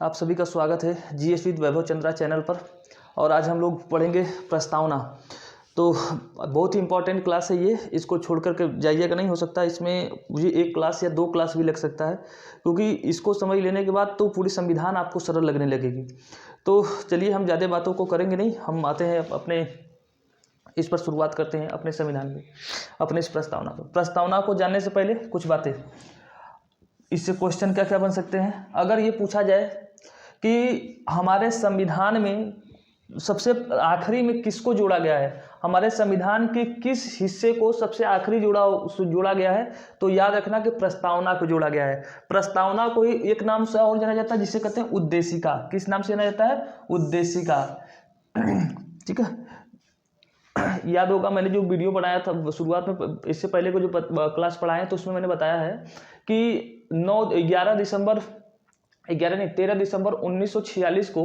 आप सभी का स्वागत है GS with Vaibhav Chandra channel पर। और आज हम लोग पढ़ेंगे प्रस्तावना। तो बहुत ही इंपॉर्टेंट क्लास है ये, इसको छोड़ कर के जाइएगा नहीं। हो सकता है इसमें मुझे एक क्लास या दो क्लास भी लग सकता है, क्योंकि इसको समझ लेने के बाद तो पूरी संविधान आपको सरल लगने लगेगी। तो चलिए हम ज़्यादा बातों को करेंगे नहीं, हम आते हैं अपने इस पर शुरुआत करते हैं अपने संविधान में, अपने इस प्रस्तावना पर। प्रस्तावना को जानने से पहले कुछ बातें, इससे क्वेश्चन क्या क्या बन सकते हैं। अगर ये पूछा जाए कि हमारे संविधान में सबसे आखिरी में किसको जोड़ा गया है, हमारे संविधान के किस हिस्से को सबसे आखिरी जोड़ा गया है, तो याद रखना कि प्रस्तावना को जोड़ा गया है। प्रस्तावना को ही एक नाम से और जाना जाता है जिसे कहते हैं उद्देशिका। किस नाम से जाना जाता है? उद्देशिका। ठीक है, याद होगा मैंने जो वीडियो बनाया था शुरुआत में, इससे पहले को जो क्लास पढ़ाए तो उसमें मैंने बताया है कि 13 दिसंबर 1946 को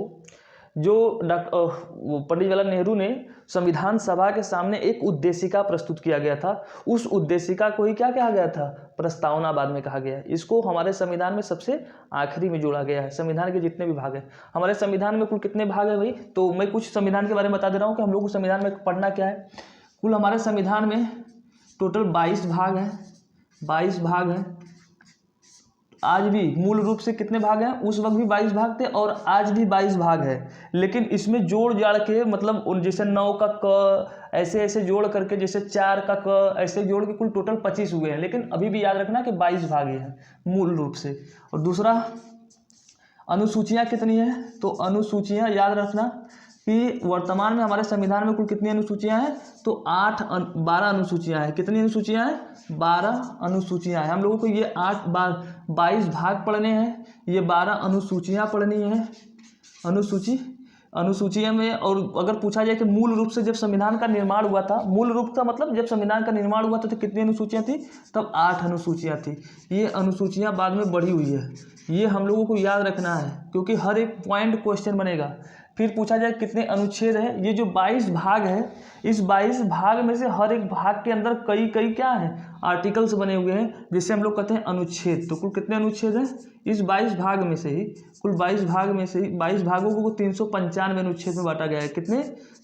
जो पंडित जवाहरलाल नेहरू ने संविधान सभा के सामने एक उद्देशिका प्रस्तुत किया गया था, उस उद्देशिका को ही क्या कहा गया था? प्रस्तावना बाद में कहा गया। इसको हमारे संविधान में सबसे आखिरी में जोड़ा गया है। संविधान के जितने भी भाग हैं, हमारे संविधान में कुल कितने भाग हैं भाई? तो मैं कुछ संविधान के बारे में बता दे रहा हूँ कि हम लोग को संविधान में पढ़ना क्या है। कुल हमारे संविधान में टोटल 22 भाग हैं। 22 भाग हैं। आज भी मूल रूप से कितने भाग हैं? उस वक्त भी 22 भाग थे और आज भी 22 भाग है, लेकिन इसमें जोड़ जाड़ के, मतलब जैसे 9 का क ऐसे ऐसे जोड़ करके, जैसे 4 का क ऐसे जोड़ के कुल टोटल 25 हुए हैं, लेकिन अभी भी याद रखना कि 22 भाग हैं मूल रूप से। और दूसरा, अनुसूचियाँ कितनी हैं? तो अनुसूचियाँ याद रखना कि वर्तमान में हमारे संविधान में कुल कितनी अनुसूचियाँ हैं? तो 12 अनुसूचियाँ हैं। कितनी अनुसूचियाँ हैं? 12 अनुसूचियाँ हैं। हम लोगों को ये 22 भाग पढ़ने हैं, ये 12 अनुसूचियाँ पढ़नी हैं। अनुसूचियाँ में, और अगर पूछा जाए कि मूल रूप से जब संविधान का निर्माण हुआ था, मूल रूप का मतलब जब संविधान का निर्माण हुआ था तो कितनी अनुसूचियाँ थी? तब 8 अनुसूचियाँ थी। ये अनुसूचियाँ बाद में बढ़ी हुई है, ये हम लोगों को याद रखना है, क्योंकि हर एक पॉइंट क्वेश्चन बनेगा। फिर पूछा जाए कितने अनुच्छेद हैं। ये जो 22 भाग है, इस 22 भाग में से हर एक भाग के अंदर कई क्या हैं? आर्टिकल्स बने हुए हैं, जिसे हम लोग कहते हैं अनुच्छेद। तो कुल कितने अनुच्छेद हैं? इस 22 भाग में से ही, कुल 22 भाग में से ही 22 भागों को 395 अनुच्छेद में बांटा गया है। कितने?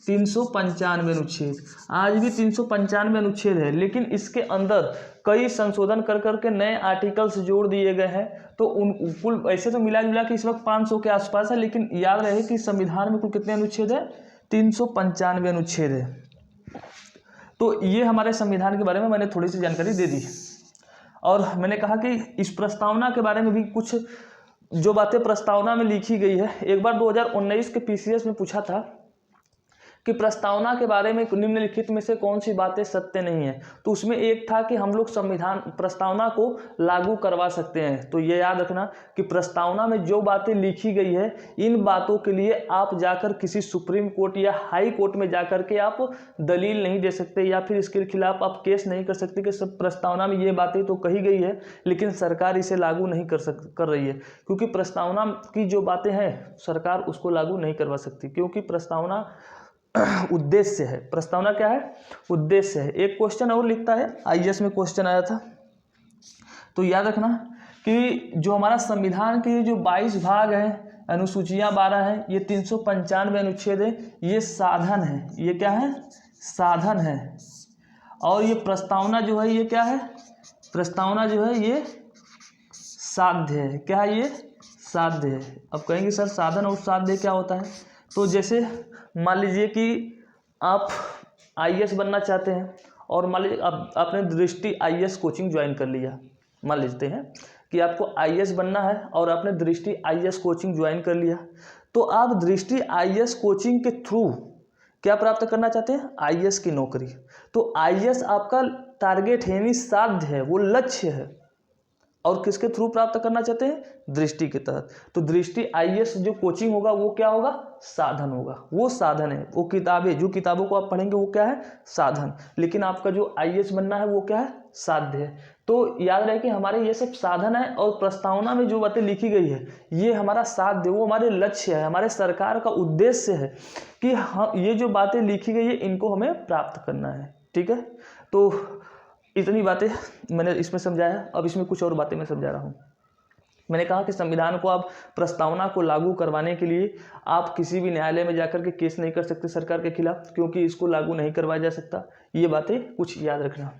395 अनुच्छेद। आज भी 395 अनुच्छेद है, लेकिन इसके अंदर कई संशोधन कर करके नए आर्टिकल्स जोड़ दिए गए हैं। तो उन कुल ऐसे तो मिला जुला के इस वक्त 500 के आसपास है, लेकिन याद रहे कि संविधान में कुल कितने अनुच्छेद है? 395 अनुच्छेद है। तो ये हमारे संविधान के बारे में मैंने थोड़ी सी जानकारी दे दी, और मैंने कहा कि इस प्रस्तावना के बारे में भी कुछ जो बातें प्रस्तावना में लिखी गई है। एक बार 2019 के पीसीएस में पूछा था कि प्रस्तावना के बारे में निम्नलिखित में से कौन सी बातें सत्य नहीं है, तो उसमें एक था कि हम लोग संविधान प्रस्तावना को लागू करवा सकते हैं। तो ये याद रखना कि प्रस्तावना में जो बातें लिखी गई है, इन बातों के लिए आप जाकर किसी सुप्रीम कोर्ट या हाई कोर्ट में जाकर के आप दलील नहीं दे सकते, या फिर इसके खिलाफ आप केस नहीं कर सकते कि सब प्रस्तावना में ये बातें तो कही गई है, लेकिन सरकार इसे लागू नहीं कर रही है। क्योंकि प्रस्तावना की जो बातें हैं सरकार उसको लागू नहीं करवा सकती, क्योंकि प्रस्तावना उद्देश्य है। प्रस्तावना क्या है? उद्देश्य है। एक क्वेश्चन और लिखता है, आईएएस में क्वेश्चन आया था, तो याद रखना कि जो हमारा संविधान के जो 22 भाग हैं, अनुसूचियां 12 हैं, ये 395 अनुच्छेद है, ये साधन है। ये क्या है? साधन है। और ये प्रस्तावना जो है ये क्या है? प्रस्तावना जो है ये साध्य है। क्या है? ये साध्य है। अब कहेंगे सर साधन और साध्य क्या होता है? तो जैसे मान लीजिए कि आप आईएएस बनना चाहते हैं, और मान लीजिए आपने दृष्टि आईएएस कोचिंग ज्वाइन कर लिया। मान लेते हैं कि आपको आईएएस बनना है और आपने दृष्टि आईएएस कोचिंग ज्वाइन कर लिया, तो आप दृष्टि आईएएस कोचिंग के थ्रू क्या प्राप्त करना चाहते हैं? आईएएस की नौकरी। तो आईएएस आपका टारगेट है, यानी साध्य है, वो लक्ष्य है। और किसके थ्रू प्राप्त करना चाहते हैं? दृष्टि के तहत। तो दृष्टि आईएएस जो कोचिंग होगा वो क्या होगा? साधन होगा। वो साधन है, वो किताबें, जो किताबों को आप पढ़ेंगे वो क्या है? साधन। लेकिन आपका जो आईएएस बनना है वो क्या है? साध्य है। तो याद रहे कि हमारे ये सब साधन है, और प्रस्तावना में जो बातें लिखी गई है ये हमारा साध्य, वो हमारे लक्ष्य है, हमारे सरकार का उद्देश्य है कि हम ये जो बातें लिखी गई है इनको हमें प्राप्त करना है। ठीक है, तो इतनी बातें मैंने इसमें समझाया। अब इसमें कुछ और बातें मैं समझा रहा हूँ। मैंने कहा कि संविधान को आप प्रस्तावना को लागू करवाने के लिए आप किसी भी न्यायालय में जाकर के केस नहीं कर सकते सरकार के खिलाफ, क्योंकि इसको लागू नहीं करवाया जा सकता। ये बातें कुछ याद रखना।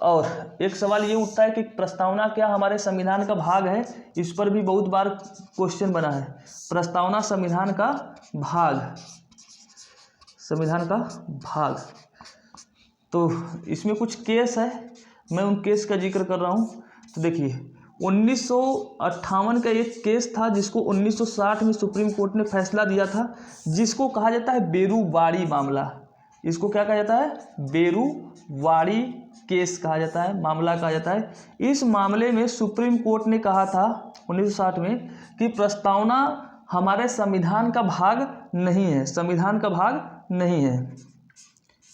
और एक सवाल ये उठता है कि प्रस्तावना क्या हमारे संविधान का भाग है? इस पर भी बहुत बार क्वेश्चन बना है। प्रस्तावना संविधान का भाग, संविधान का भाग। तो इसमें कुछ केस है, मैं उन केस का जिक्र कर रहा हूँ। तो देखिए 1958 का एक केस था जिसको 1960 में सुप्रीम कोर्ट ने फैसला दिया था, जिसको कहा जाता है बेरूवाड़ी मामला। इसको क्या कहा जाता है? बेरूवाड़ी केस कहा जाता है, मामला कहा जाता है। इस मामले में सुप्रीम कोर्ट ने कहा था 1960 में कि प्रस्तावना हमारे संविधान का भाग नहीं है, संविधान का भाग नहीं है,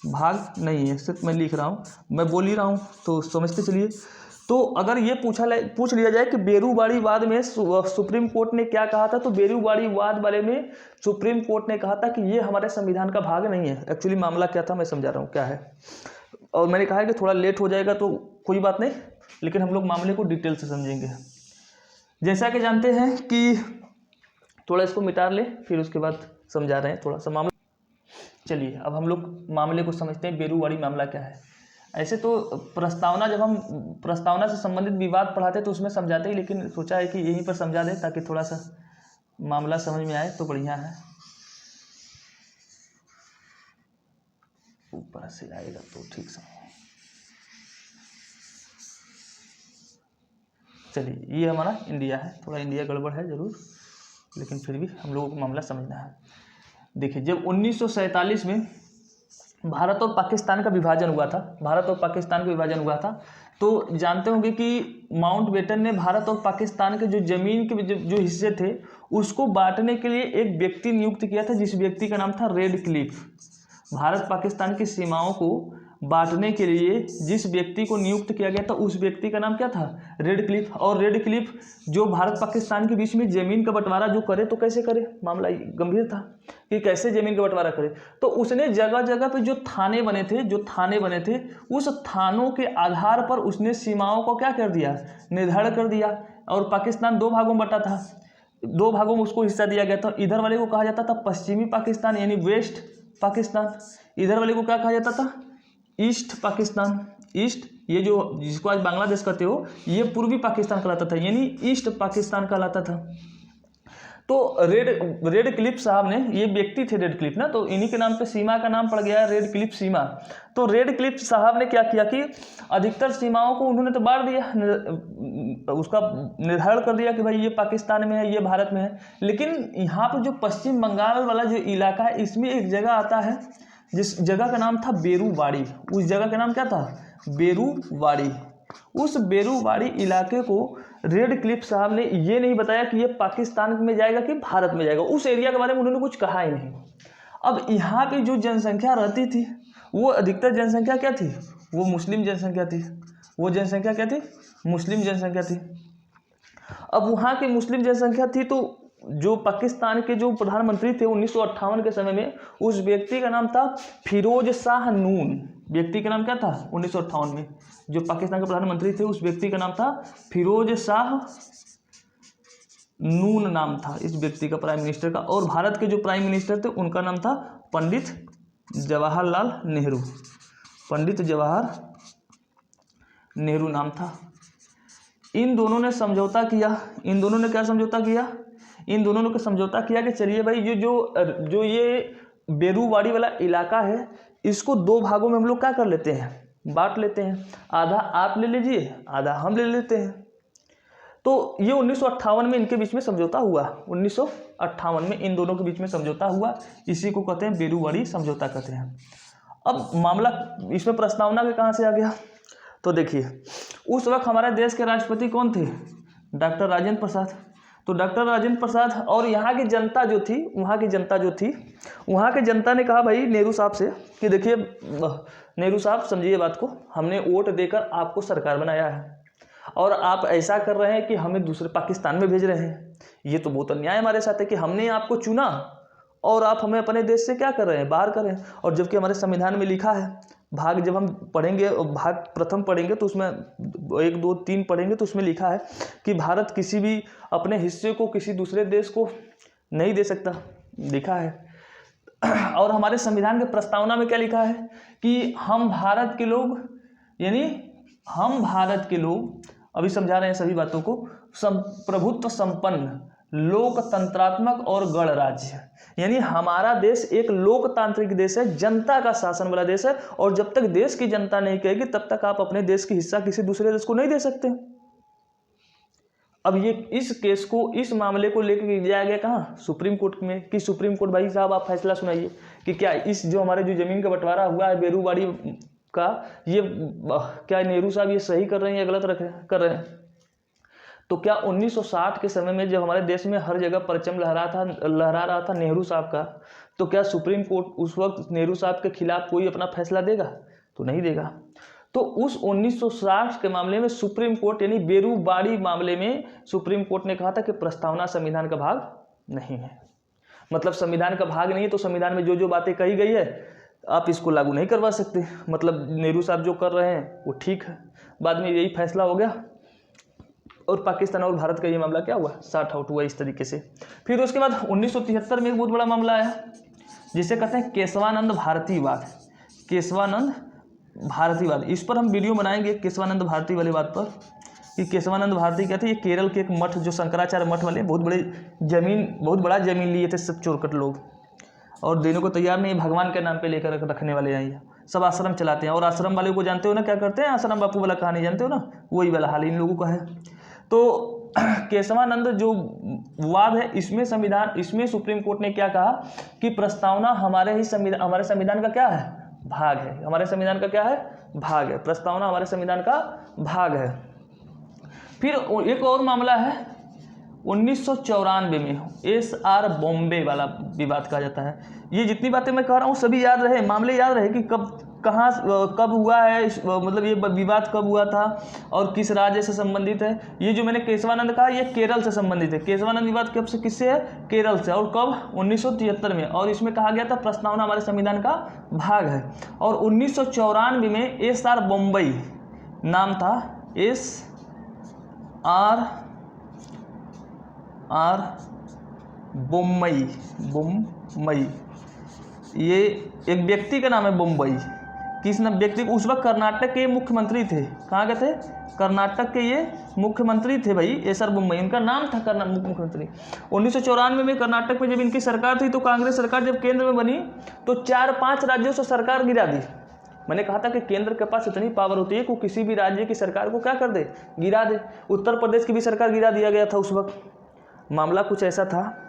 भाग नहीं है। सिर्फ मैं लिख रहा हूँ, मैं बोल ही रहा हूँ तो समझते चलिए। तो अगर ये पूछ लिया जाए कि बेरूवाड़ी वाद में सुप्रीम कोर्ट ने क्या कहा था, तो बेरूवाड़ी वाद बारे में सुप्रीम कोर्ट ने कहा था कि ये हमारे संविधान का भाग नहीं है। एक्चुअली मामला क्या था मैं समझा रहा हूँ क्या है, और मैंने कहा है कि थोड़ा लेट हो जाएगा तो कोई बात नहीं, लेकिन हम लोग मामले को डिटेल से समझेंगे। जैसा कि जानते हैं कि थोड़ा इसको मिटा ले, फिर उसके बाद समझा रहे हैं थोड़ा सा मामला। चलिए अब हम लोग मामले को समझते हैं, बेरूवाड़ी मामला क्या है। ऐसे तो प्रस्तावना, जब हम प्रस्तावना से संबंधित विवाद पढ़ाते तो उसमें समझाते ही, लेकिन सोचा है कि यहीं पर समझा दें ताकि थोड़ा सा मामला समझ में आए तो बढ़िया है। ऊपर से आएगा तो ठीक से। चलिए ये हमारा इंडिया है, थोड़ा इंडिया गड़बड़ है जरूर, लेकिन फिर भी हम लोगों को मामला समझना है। देखिए जब 1947 में भारत और पाकिस्तान का विभाजन हुआ था, भारत और पाकिस्तान का विभाजन हुआ था, तो जानते होंगे कि माउंटबेटन ने भारत और पाकिस्तान के जो जमीन के जो हिस्से थे उसको बांटने के लिए एक व्यक्ति नियुक्त किया था, जिस व्यक्ति का नाम था रेड क्लिफ। भारत पाकिस्तान की सीमाओं को बांटने के लिए जिस व्यक्ति को नियुक्त किया गया था उस व्यक्ति का नाम क्या था? Red Cliff. और रेड क्लिफ जो भारत पाकिस्तान के बीच में जमीन का बंटवारा जो करे, तो कैसे करे? मामला गंभीर था कि कैसे जमीन का बंटवारा करे। तो उसने जगह जगह पे जो थाने बने थे, उस थानों के आधार पर उसने सीमाओं को क्या कर दिया? निर्धारण कर दिया। और पाकिस्तान 2 भागों में बटा था, 2 भागों में उसको हिस्सा दिया गया था। इधर वाले को कहा जाता था पश्चिमी पाकिस्तान यानी वेस्ट पाकिस्तान, इधर वाले को क्या कहा जाता था? ईस्ट पाकिस्तान। ईस्ट, ये जो जिसको आज बांग्लादेश कहते हो, ये पूर्वी पाकिस्तान कहलाता था, यानी ईस्ट पाकिस्तान कहलाता था। तो रेड क्लिफ साहब ने, ये व्यक्ति थे रेड क्लिफ ना, तो इन्हीं के नाम पे सीमा का नाम पड़ गया है रेड क्लिफ सीमा। तो रेड क्लिफ साहब ने क्या किया कि अधिकतर सीमाओं को उन्होंने तो बांट दिया, उसका निर्धारण कर दिया कि भाई ये पाकिस्तान में है, ये भारत में है। लेकिन यहाँ पर जो पश्चिम बंगाल वाला जो इलाका है, इसमें एक जगह आता है जिस जगह का नाम था बेरूवाड़ी। उस जगह का नाम क्या था? बेरूवाड़ी। उस बेरूवाड़ी इलाके को रेड क्लिफ साहब ने ये नहीं बताया कि ये पाकिस्तान में जाएगा कि भारत में जाएगा, उस एरिया के बारे में उन्होंने कुछ कहा ही नहीं। अब यहाँ पे जो जनसंख्या रहती थी, वो अधिकतर जनसंख्या क्या थी? वो मुस्लिम जनसंख्या थी। वो जनसंख्या क्या थी? मुस्लिम जनसंख्या थी। अब वहाँ की मुस्लिम जनसंख्या थी, तो जो पाकिस्तान के जो प्रधानमंत्री थे 1958 के समय में, उस व्यक्ति का नाम था फिरोज शाह नून। व्यक्ति का नाम क्या था 1958 में? जो पाकिस्तान के प्रधानमंत्री थे उस व्यक्ति का नाम था फिरोज शाह नून नाम था इस व्यक्ति का, प्राइम मिनिस्टर का। और भारत के जो प्राइम मिनिस्टर थे उनका नाम था पंडित जवाहरलाल नेहरू। पंडित जवाहर नेहरू नाम था। इन दोनों ने समझौता किया। इन दोनों ने क्या समझौता किया? इन दोनों ने समझौता किया कि चलिए भाई जो ये बेरूवाड़ी वाला इलाका है, इसको 2 भागों में हम लोग क्या कर लेते हैं? बांट लेते हैं। आधा आप ले लीजिए, आधा हम ले लेते हैं। तो ये 1958 में इनके बीच में समझौता हुआ। 1958 में इन दोनों के बीच में समझौता हुआ, इसी को कहते हैं बेरूवाड़ी समझौता कहते हैं। अब मामला इसमें प्रस्तावना के कहाँ से आ गया? तो देखिए उस वक्त हमारे देश के राष्ट्रपति कौन थे? डॉक्टर राजेंद्र प्रसाद। तो डॉक्टर राजेंद्र प्रसाद और यहाँ की जनता जो थी, वहाँ की जनता ने कहा भाई नेहरू साहब से कि देखिए नेहरू साहब समझिए बात को, हमने वोट देकर आपको सरकार बनाया है और आप ऐसा कर रहे हैं कि हमें दूसरे पाकिस्तान में भेज रहे हैं। ये तो बहुत अन्याय हमारे साथ है कि हमने आपको चुना और आप हमें अपने देश से क्या कर रहे हैं? बाहर कर रहे हैं। और जबकि हमारे संविधान में लिखा है, भाग जब हम पढ़ेंगे, भाग प्रथम पढ़ेंगे तो उसमें 1, 2, 3 पढ़ेंगे तो उसमें लिखा है कि भारत किसी भी अपने हिस्से को किसी दूसरे देश को नहीं दे सकता, लिखा है। और हमारे संविधान के प्रस्तावना में क्या लिखा है कि हम भारत के लोग, यानी हम भारत के लोग, अभी समझा रहे हैं सभी बातों को, प्रभुत्व संपन्न, लोकतंत्रात्मक और गणराज्य, यानी हमारा देश एक लोकतांत्रिक देश है, जनता का शासन वाला देश है, और जब तक देश की जनता नहीं कहेगी तब तक आप अपने देश की हिस्सा किसी दूसरे देश को नहीं दे सकते। अब ये इस केस को, इस मामले को लेकर जाया गया कहाँ, सुप्रीम कोर्ट में, कि सुप्रीम कोर्ट भाई साहब आप फैसला सुनाइए कि क्या इस जो हमारे जो जमीन का बंटवारा हुआ है बेरूबाड़ी का, ये क्या नेहरू साहब ये सही कर रहे हैं या गलत कर रहे हैं। तो क्या 1960 के समय में जब हमारे देश में हर जगह परचम लहरा रहा था नेहरू साहब का, तो क्या सुप्रीम कोर्ट उस वक्त नेहरू साहब के खिलाफ कोई अपना फैसला देगा? तो नहीं देगा। तो उस 1960 के मामले में सुप्रीम कोर्ट, यानी बेरूबाड़ी मामले में सुप्रीम कोर्ट ने कहा था कि प्रस्तावना संविधान का भाग नहीं है, मतलब संविधान का भाग नहीं है, तो संविधान में जो जो बातें कही गई है आप इसको लागू नहीं करवा सकते, मतलब नेहरू साहब जो कर रहे हैं वो ठीक है। बाद में यही फैसला हो गया और पाकिस्तान और भारत का ये मामला क्या हुआ, सॉर्ट आउट हुआ इस तरीके से। फिर उसके बाद 1973 में एक बहुत बड़ा मामला आया जिसे कहते हैं केशवानंद भारतीवाद। केशवानंद भारतीवाद, इस पर हम वीडियो बनाएंगे केशवानंद भारती वाले बात पर, कि केशवानंद भारती क्या थे। ये केरल के एक मठ, जो शंकराचार्य मठ वाले, बहुत बड़ा जमीन लिए थे सब चोरकट लोग, और देने को तैयार नहीं, भगवान के नाम पे लेकर रखने वाले हैं। सब आश्रम चलाते हैं, और आश्रम वाले को जानते हो ना क्या करते हैं, आश्रम बापू वाला कहानी जानते हो ना, वही वाला हाल इन लोगों का है। तो केशवानंद जो वाद है, इसमें सुप्रीम कोर्ट ने क्या कहा कि प्रस्तावना हमारे संविधान का क्या है, भाग है। हमारे संविधान का क्या है, भाग है। प्रस्तावना हमारे संविधान का भाग है। फिर एक और मामला है 1994 में, SR बॉम्बे वाला विवाद कहा जाता है। ये जितनी बातें मैं कह रहा हूँ सभी याद रहे, मामले याद रहे कि कब हुआ है, मतलब ये विवाद कब हुआ था और किस राज्य से संबंधित है। ये जो मैंने केशवानंद कहा, ये केरल से संबंधित है। केशवानंद विवाद कब से, किससे है, केरल से, और कब, 1973 में। और इसमें कहा गया था प्रस्तावना हमारे संविधान का भाग है। और 1994 में SR बॉम्बई नाम था, SR बम्बई, ये एक व्यक्ति का नाम है बम्बई। किस नाम व्यक्ति, उस वक्त कर्नाटक के मुख्यमंत्री थे। कहाँ के थे, कर्नाटक के ये मुख्यमंत्री थे भाई, SR बम्बई उनका नाम था, कर्नाटक मुख्यमंत्री। 1994 में कर्नाटक में जब इनकी सरकार थी, तो कांग्रेस सरकार जब केंद्र में बनी तो 4-5 राज्यों से सरकार गिरा दी। मैंने कहा था कि केंद्र के पास इतनी पावर होती है कि किसी भी राज्य की सरकार को क्या कर दे, गिरा दे। उत्तर प्रदेश की भी सरकार गिरा दिया गया था उस वक्त। मामला कुछ ऐसा था,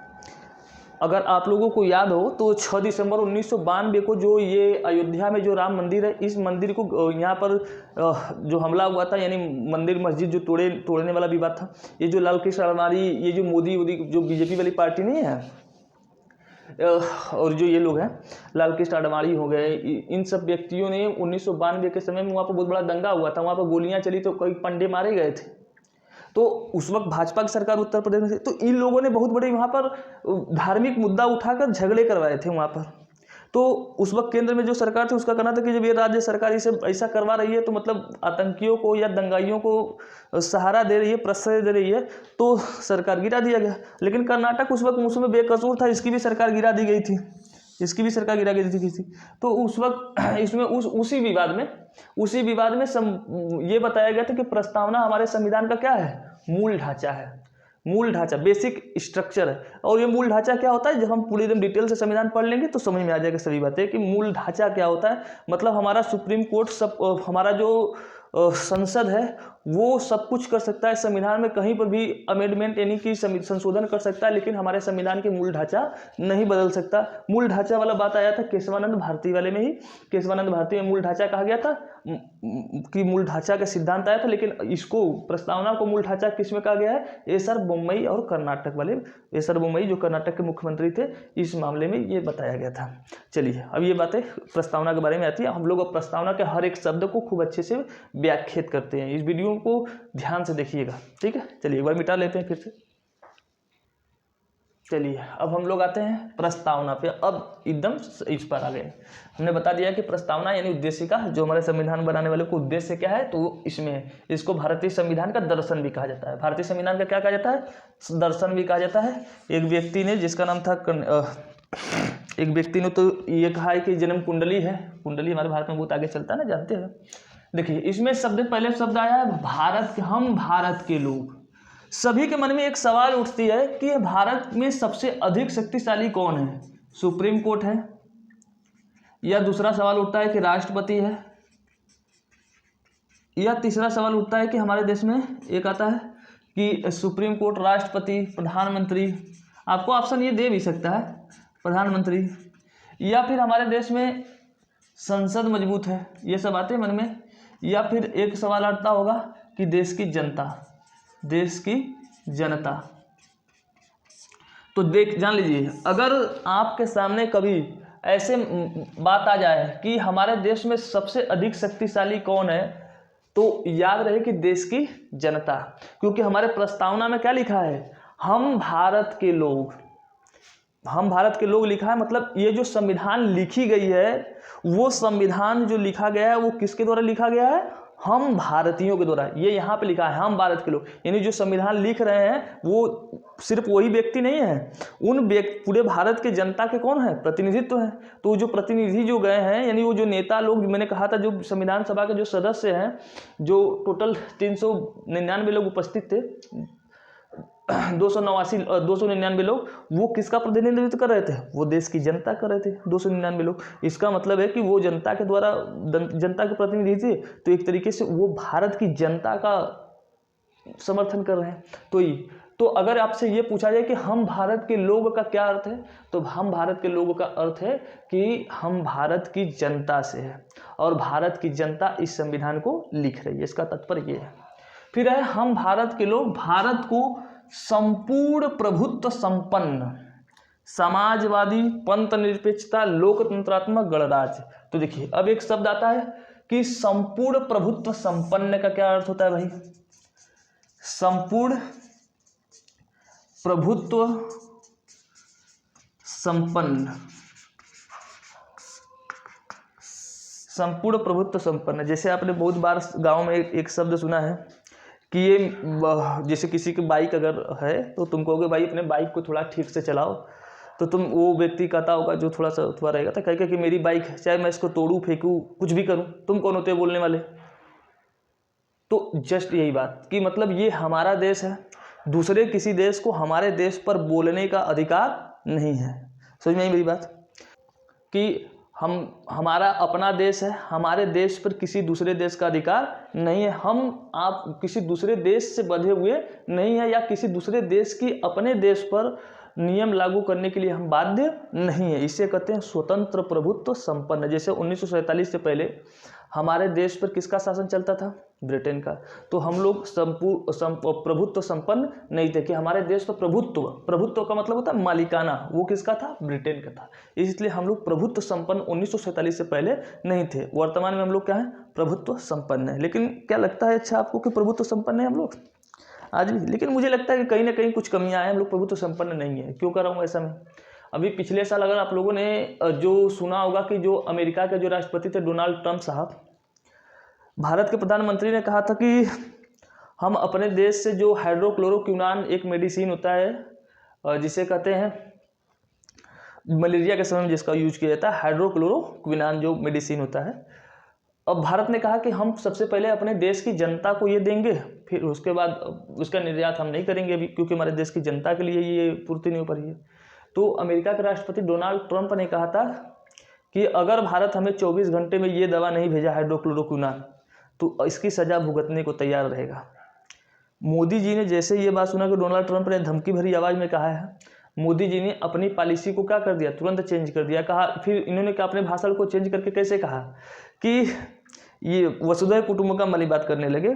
अगर आप लोगों को याद हो तो 6 दिसंबर 1992 को जो ये अयोध्या में जो राम मंदिर है, इस मंदिर को यहाँ पर जो हमला हुआ था, यानी मंदिर मस्जिद जो तोड़ने वाला विवाद था, ये जो लाल कृष्ण आडवाणी, ये जो मोदी जो बीजेपी वाली पार्टी नहीं है, और जो ये लोग हैं लाल कृष्ण आडवाणी हो गए, इन सब व्यक्तियों ने 1992 के समय में वहाँ पर बहुत बड़ा दंगा हुआ था, वहाँ पर गोलियाँ चली तो कई पंडे मारे गए थे। तो उस वक्त भाजपा की सरकार उत्तर प्रदेश में थी, तो इन लोगों ने बहुत बड़े वहाँ पर धार्मिक मुद्दा उठाकर झगड़े करवाए थे वहाँ पर। तो उस वक्त केंद्र में जो सरकार थी उसका कहना था कि जब ये राज्य सरकार इसे ऐसा करवा रही है तो मतलब आतंकियों को या दंगाइयों को सहारा दे रही है, प्रश्रय दे रही है, तो सरकार गिरा दिया गया। लेकिन कर्नाटक उस वक्त उसमें बेकसूर था, इसकी भी सरकार गिरा दी गई थी, तो उस वक्त इसमें उसी विवाद में ये बताया गया था कि प्रस्तावना हमारे संविधान का क्या है, मूल ढांचा है, मूल ढांचा, बेसिक स्ट्रक्चर है। और ये मूल ढांचा क्या होता है, जब हम पूरी एकदम डिटेल से संविधान पढ़ लेंगे तो समझ में आ जाएगा सभी बातें कि मूल ढांचा क्या होता है। मतलब हमारा सुप्रीम कोर्ट हमारा जो संसद है वो सब कुछ कर सकता है, संविधान में कहीं पर भी अमेंडमेंट यानी कि संशोधन कर सकता है, लेकिन हमारे संविधान के मूल ढांचा नहीं बदल सकता। मूल ढांचा वाला बात आया था केशवानंद भारती वाले में ही। केशवानंद भारती में मूल ढांचा कहा गया था कि मूल ढांचा का सिद्धांत आया था, लेकिन इसको प्रस्तावना को मूल ढांचा किस में कहा गया है, SR बम्बई और कर्नाटक वाले, SR बम्बई जो कर्नाटक के मुख्यमंत्री थे, इस मामले में ये बताया गया था। चलिए अब ये बातें प्रस्तावना के बारे में आती है। हम लोग अब प्रस्तावना के हर एक शब्द को खूब अच्छे से व्याख्यात करते हैं। इस वीडियो को ध्यान से देखिएगा, ठीक है। चलिए एक बार मिटा लेते हैं फिर से। चलिए अब हम लोग आते हैं प्रस्तावना पे। अब एकदम इस पर आ गए। हमने बता दिया कि प्रस्तावना यानी उद्देशिका, जो हमारे संविधान बनाने वाले को उद्देश्य क्या है, तो इसमें इसको भारतीय संविधान का दर्शन भी कहा जाता है। भारतीय संविधान का क्या कहा जाता है? दर्शन भी कहा जाता है। एक व्यक्ति ने, जिसका नाम था एक व्यक्ति ने तो ये कहा है कि जन्म कुंडली है। कुंडली हमारे भारत में बहुत आगे चलता है ना, जानते हैं। देखिए इसमें पहले शब्द आया है भारत, हम भारत के लोग। सभी के मन में एक सवाल उठती है कि भारत में सबसे अधिक शक्तिशाली कौन है? सुप्रीम कोर्ट है, या दूसरा सवाल उठता है कि राष्ट्रपति है, या तीसरा सवाल उठता है कि हमारे देश में एक आता है कि सुप्रीम कोर्ट, राष्ट्रपति, प्रधानमंत्री। आपको ऑप्शन ये दे भी सकता है प्रधानमंत्री, या फिर हमारे देश में संसद मजबूत है। ये सब आते हैं मन में। या फिर एक सवाल आता होगा कि देश की जनता, देश की जनता। तो जान लीजिए, अगर आपके सामने कभी ऐसे बात आ जाए कि हमारे देश में सबसे अधिक शक्तिशाली कौन है, तो याद रहे कि देश की जनता। क्योंकि हमारे प्रस्तावना में क्या लिखा है? हम भारत के लोग। हम भारत के लोग लिखा है, मतलब ये जो संविधान लिखी गई है, वो संविधान जो लिखा गया है वो किसके द्वारा लिखा गया है? हम भारतीयों के द्वारा। ये यहाँ पे लिखा है हम भारत के लोग, यानी जो संविधान लिख रहे हैं वो सिर्फ वही व्यक्ति नहीं है, उन पूरे भारत के जनता के कौन है? प्रतिनिधित्व है। तो जो प्रतिनिधि जो गए हैं, यानी वो जो नेता लोग, मैंने कहा था जो संविधान सभा के जो सदस्य हैं, जो टोटल 399 लोग उपस्थित थे, 299 लोग, वो किसका प्रतिनिधित्व कर रहे थे? वो देश की जनता कर रहे थे, 299 लोग। इसका मतलब है कि वो जनता के द्वारा, जनता के प्रतिनिधि थे, तो एक तरीके से वो भारत की जनता का समर्थन कर रहे हैं। तो अगर आपसे ये पूछा जाए कि हम भारत के लोग का क्या अर्थ है, तो हम भारत के लोगों का अर्थ है कि हम भारत की जनता से है, और भारत की जनता इस संविधान को लिख रही है। इसका तात्पर्य ये है। फिर है हम भारत के लोग भारत को संपूर्ण प्रभुत्व संपन्न, समाजवादी, पंथ निरपेक्षता, लोकतंत्रात्मक गणराज्य। तो देखिए अब एक शब्द आता है कि संपूर्ण प्रभुत्व संपन्न का क्या अर्थ होता है भाई? संपूर्ण प्रभुत्व संपन्न, संपूर्ण प्रभुत्व संपन्न। जैसे आपने बहुत बार गांव में एक शब्द सुना है कि ये, जैसे किसी की बाइक अगर है तो तुम कहोगे भाई अपने बाइक को थोड़ा ठीक से चलाओ, तो वो व्यक्ति कहता होगा जो थोड़ा सा हुआ रहेगा, तो कहेगा कि मेरी बाइक है, चाहे मैं इसको तोड़ूं, फेंकूं, कुछ भी करूं, तुम कौन होते हो बोलने वाले? तो जस्ट यही बात कि मतलब ये हमारा देश है, दूसरे किसी देश को हमारे देश पर बोलने का अधिकार नहीं है। समझ में आई मेरी बात? कि हमारा अपना देश है, हमारे देश पर किसी दूसरे देश का अधिकार नहीं है। आप किसी दूसरे देश से बंधे हुए नहीं है, या किसी दूसरे देश की अपने देश पर नियम लागू करने के लिए हम बाध्य नहीं है। इसे कहते हैं स्वतंत्र प्रभुत्व संपन्न। जैसे 1947 से पहले हमारे देश पर किसका शासन चलता था? ब्रिटेन का। तो हम लोग प्रभुत्व संपन्न नहीं थे, कि हमारे देश पर प्रभुत्व का मतलब होता है मालिकाना, वो किसका था? ब्रिटेन का था। इसलिए हम लोग प्रभुत्व संपन्न 1947 से पहले नहीं थे। वर्तमान में हम लोग क्या है? प्रभुत्व संपन्न है। लेकिन क्या लगता है अच्छा आपको कि प्रभुत्व संपन्न है हम लोग आज भी? लेकिन मुझे लगता है कि कहीं ना कहीं कुछ कमियां हैं, हम लोग प्रभुत्व संपन्न नहीं है। क्यों कर रहा हूँ ऐसा मैं? अभी पिछले साल अगर आप लोगों ने जो सुना होगा कि जो अमेरिका के जो राष्ट्रपति थे डोनाल्ड ट्रंप साहब, भारत के प्रधानमंत्री ने कहा था कि हम अपने देश से जो हाइड्रोक्लोरोक्विनान एक मेडिसिन होता है, जिसे कहते हैं मलेरिया के समय में जिसका यूज किया जाता है, हाइड्रोक्लोरोक्विनान जो मेडिसिन होता है, अब भारत ने कहा कि हम सबसे पहले अपने देश की जनता को ये देंगे, फिर उसके बाद उसका निर्यात हम नहीं करेंगे अभी, क्योंकि हमारे देश की जनता के लिए ये पूर्ति नहीं हो पा रही है। तो अमेरिका के राष्ट्रपति डोनाल्ड ट्रंप ने कहा था कि अगर भारत हमें 24 घंटे में ये दवा नहीं भेजा हाइड्रोक्लोरोक्विनान, तो इसकी सजा भुगतने को तैयार रहेगा। मोदी जी ने जैसे ये बात सुना कि डोनाल्ड ट्रंप ने धमकी भरी आवाज़ में कहा है, मोदी जी ने अपनी पॉलिसी को क्या कर दिया? तुरंत चेंज कर दिया। कहा, फिर इन्होंने क्या अपने भाषण को चेंज करके कैसे कहा कि ये वसुधैव कुटुंबकम वाली बात करने लगे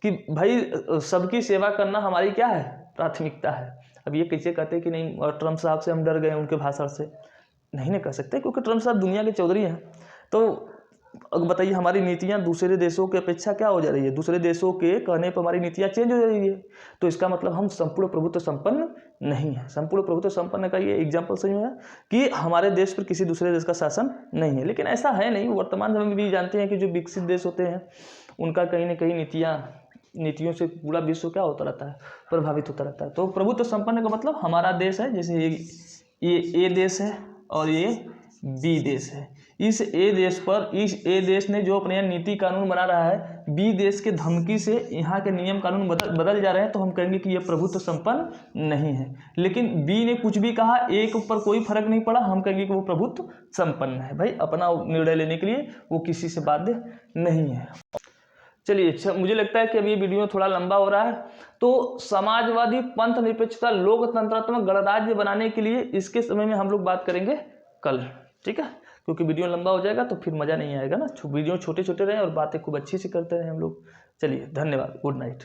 कि भाई सबकी सेवा करना हमारी क्या है? प्राथमिकता है। अब ये कैसे कहते हैं कि नहीं ट्रंप साहब से हम डर गए उनके भाषण से? नहीं ना कह सकते, क्योंकि ट्रंप साहब दुनिया के चौधरी हैं। तो अब बताइए हमारी नीतियाँ दूसरे देशों की अपेक्षा क्या हो जा रही है, दूसरे देशों के कहने पर हमारी नीतियाँ चेंज हो जा रही है। तो इसका मतलब हम संपूर्ण प्रभुत्व संपन्न नहीं है। संपूर्ण प्रभुत्व संपन्न का ये एग्जाम्पल सही है कि हमारे देश पर किसी दूसरे देश का शासन नहीं है। लेकिन ऐसा है नहीं, वर्तमान समय में भी जानते हैं कि जो विकसित देश होते हैं उनका कहीं ना कहीं नीतियों से पूरा विश्व क्या होता रहता है, प्रभावित होता रहता है। तो प्रभुत्व संपन्न का मतलब हमारा देश है, जैसे ये ए देश है और ये बी देश है। इस ए देश ने जो अपने यहाँ नीति कानून बना रहा है, बी देश के धमकी से यहाँ के नियम कानून बदल जा रहे हैं, तो हम कहेंगे कि ये प्रभुत्व संपन्न नहीं है। लेकिन बी ने कुछ भी कहा, ए के ऊपर कोई फर्क नहीं पड़ा, हम कहेंगे कि वो प्रभुत्व संपन्न है। भाई अपना निर्णय लेने के लिए वो किसी से बाध्य नहीं है। चलिए, अच्छा मुझे लगता है कि अभी वीडियो थोड़ा लंबा हो रहा है, तो समाजवादी पंथ निरपेक्षता लोकतंत्रात्मक गणराज्य बनाने के लिए इसके समय में हम लोग बात करेंगे कल, ठीक है, क्योंकि वीडियो लंबा हो जाएगा तो फिर मज़ा नहीं आएगा ना। वीडियो छोटे छोटे रहे और बातें खूब अच्छी से करते रहे हम लोग। चलिए, धन्यवाद, गुड नाइट।